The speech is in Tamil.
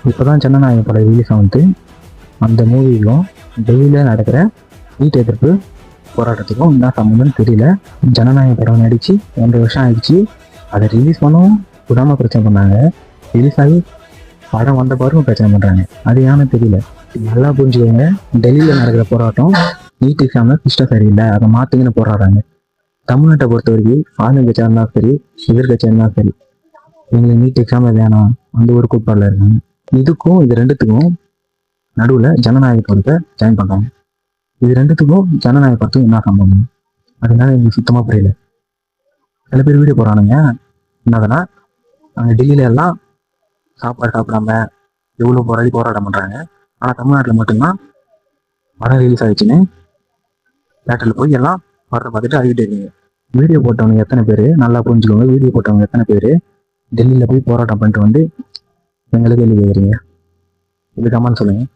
இப்போ தான் ஜனநாயகம் படம் ரிலீஸ் ஆகுது. அந்த மூவிக்கும் டெல்லியில் நடக்கிற நீட் எதிர்ப்பு போராட்டத்துக்கும் என்ன சம்மந்தம்னு தெரியல. ஜனநாயக படம் நடித்து 1.5 வருஷம் ஆயிடுச்சு. அதை ரிலீஸ் பண்ணவும் விடாமல் பிரச்சனை பண்ணாங்க. ரிலீஸ் ஆகி படம் வந்த பாருக்கும் பிரச்சனை பண்ணுறாங்க. அது ஏன்னு தெரியல. நல்லா புரிஞ்சுக்கோங்க, டெல்லியில் நடக்கிற போராட்டம் நீட் எக்ஸாமில் சிஸ்டம் சரியில்லை, அதை மாற்றுங்கன்னு போராடுறாங்க. தமிழ்நாட்டை பொறுத்த வரைக்கும் ஆளும் கட்சியாக இருந்தாலும் சரி, எதிர்கட்சியாக இருந்தாலும் சரி, எங்களுக்கு நீட் எக்ஸாமில் வேணாம் அந்த ஒரு கூப்பாடில் இருக்காங்க. இதுக்கும் இது ரெண்டுத்துக்கும் நடுவில் ஜனநாயக படத்தை ஜாயின் பண்ணுறாங்க. இது ரெண்டுத்துக்கும் ஜனநாயக படத்துக்கும் என்ன சம்பந்தம்? அதனால எங்களுக்கு சுத்தமாக புரியல. சில பேர் வீடியோ போகிறானுங்க என்னதுன்னா, அங்கே டெல்லியில எல்லாம் சாப்பாடு சாப்பிடாம எவ்வளோ போராட்டம் பண்ணுறாங்க. ஆனால் தமிழ்நாட்டில் மட்டும்தான் படம் ரிலீஸ் ஆகிடுச்சுன்னு தேட்டரில் போய் எல்லாம் படத்தை பார்த்துட்டு அழுகிட்டு இருக்கீங்க. வீடியோ போட்டவங்க எத்தனை பேர் நல்லா புரிஞ்சுக்கோங்க. வீடியோ போட்டவங்க எத்தனை பேர் டெல்லியில் போய் போராட்டம் பண்ணிட்டு வந்து எங்களுக்கு கேள்வி கேட்குறீங்க? இது கமெண்ட் சொல்லுங்கள்.